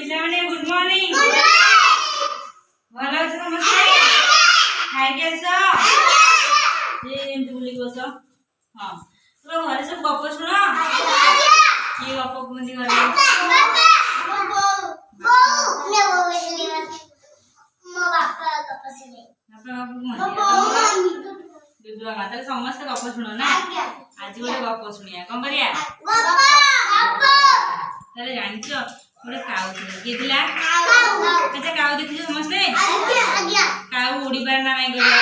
पिलाने good morning भलो छ समस्ते खाइ केस ये एमती बोली बस हां तो घरे सब गप सुन ये गप कुंदी घरे दुदुआ माता समस्त गप सुन ना आज गोटे गप सुनिया कौन करिया ताले जानछ गोटे काऊ के दिला अच्छा काऊ देखि समस्ते काऊ उड़ी पार ना नहीं गला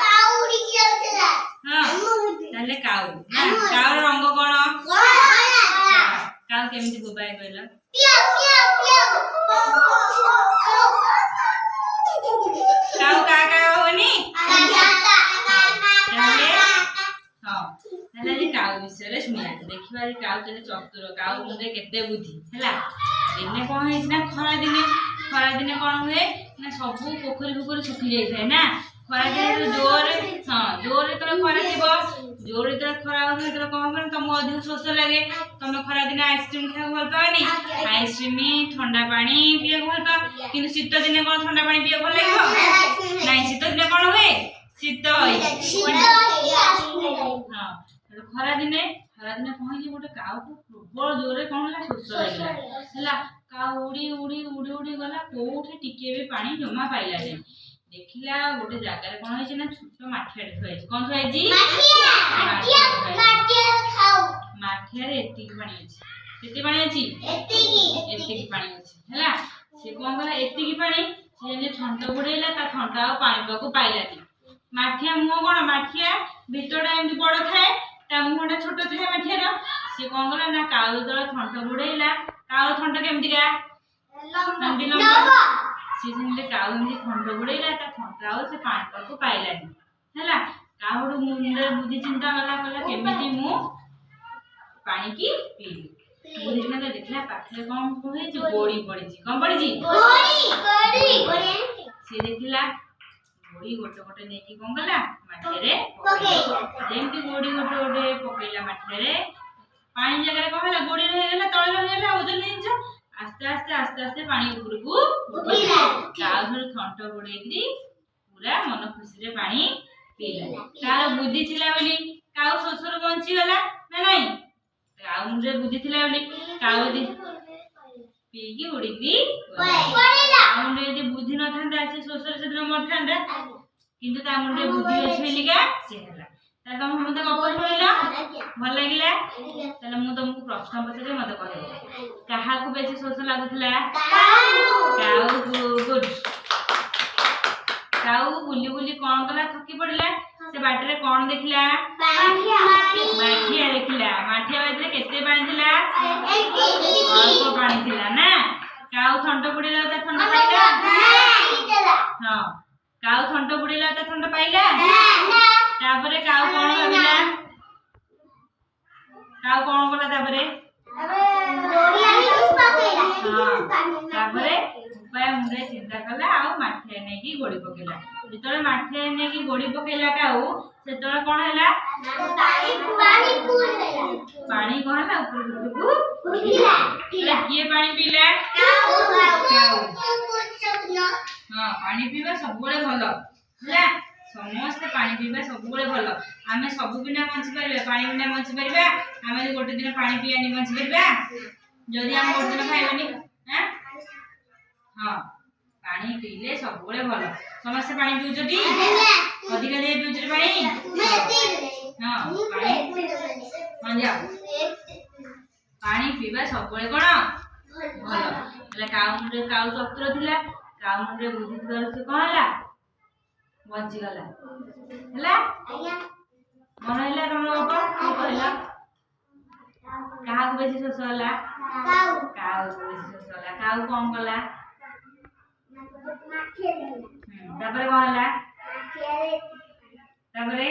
काऊ उड़ी के होतला हां ताले काऊ ना काऊ रंग कोन काऊ केमिति गोबाय गइला काऊ का होनी काऊ विषय शुणा देखा काऊ के चतुर काऊ मुंडे केते बुद्धि है दिने कौन है खरा दिने कौन हुए ना सब पोखरी फुखरी सुखी जाए ना खरा दिन जोर हाँ जोर जो खरा थी जोर जो खरा हो कौन कर तुम अधिक शोष लगे तुम खरा दिन आइसक्रीम खाया भल पाओनी आइसक्रीम ठंडा पानी पीया भल पाओ कि शीत दिने कौन ठंडा पानी पीया भल लगे ना शीत दिने कौन हुए शीत हाँ खरा दिने कहीं गोटे काऊ को प्रबल जोर कौन है शोष लगे काऊ उड़ी उड़ी उड़ी उड़ी गला कौटे टिके भी पानी जमा पाइला नहीं देखिला गोटे जगार कौन है ना छोट माठिया थुआई कौन थुआई माठिया एतिक पानी अच्छी केते पानी अच्छी एतिक पानी अच्छी है से कौन कला एतिक पानी से ठंड बुड़ेला ता ठंड आ पानी पाको पाइलानी माठिया मुह कौन माठिया भितरटा एमती बड़ थाए ता मुहटा छोट थाए माठियार से कौन कला ना काऊ दल ठंड बुड़ेला काऊ ठंड केमतिका सी काऊ ठंड बुड़ेला ता ठंड आ से पानी पाको पाइलानी है काऊ मुंडे बुद्धि चिंता गला कला केमिति मु पानी की पीली बुद्धि चिंता देखला पाखे कौन कहे जो गोड़ी पड़ी कौन पड़ी सी देखला गोड़ी गोटे गोटे नहीं कौन कला माठिया जेमती गोड़ी गोटे गोटे पकईला माठिया पानी जगह कौन है गोड़ी रहीगला तले रहीगला ओजन नहीं आस्ते आस्ते आस्ते आस्ते पानी ऊपर को थंट बुड़े पूरा मन खुशी रे पानी पीला तार बुद्धि थिला बोली काऊ शोषर बंची गला ना नहीं काऊ मुंडे बुद्धि थिला बोली काऊ दी पीकी उड़ी काऊ मुंडे यदि बुद्धि न थांदा से शोषर से दिन मर थांदा किंतु ता मुंडे बुद्धि अछि बोलिका से हला ता तुम मते गप सुनिला भल लागिला तले मु तुमको प्रश्न पछरे मते कहले काहा को बेसी शोष लागुतला काऊ गुड काऊ बुली बुली कौन कला थकी पड़ला से बाटरे कौन देखला माठिया देखला माठिया बाटरे केते पानी थिला अल्प पानी थिला ना काऊ ठंड बुड़ीला ता ठंड पाइला हां काऊ ठंड बुड़ीला ता ठंड पाइला तापरे काऊ कौन भाबिला काऊ कौन कला तापरे तापरे उपाय मुंडे चिंता कला आ माठिया ने की गोड़ी पकेला जेतले माठिया ने की गोड़ी पकेला काऊ सेतले कोन हैला पानी कहला ऊपर को उठिला किए पानी पीला काऊ हां पानी पीबा सब बळे भलो हैला समस्त पानी पीबा सब बळे भलो आमे सब बिना बंची परबे पानी बिना बंची परबे आमे गोटे दिन पानी पियानी बंची परबे जदी हम गोटे दिन खाइबनी हैं हां पानी पीले सब बळे भलो समस्त पानी पिउजटी अधिक दे पिउजटी पानी हां पानी मान जा पानी पीबा सब बळे कोन भलो ले काऊ चतुर थिला काऊ मुंडे बुद्धि द्वार से कहला बंची गला हैला मन हैला तुम ऊपर की कहला कहा को बेसी शोष होला काऊ को बेसी शोष होला काऊ कौन कला तापरे कौन होला तापरे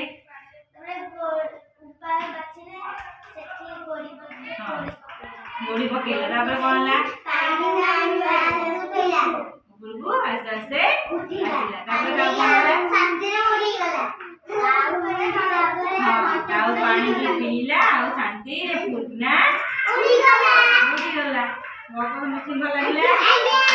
गोड़ी पकेला तापरे कौन होला गुरु आस्ते आस्ते आसिला तापरे काऊ कौन होला शांति रे उड़ी गला हां काऊ पानी पीला आ शांति रे फुटना उड़ी गला ବାପା ସମସ୍ତଙ୍କୁ ଭଲ ଲାଗିଲା।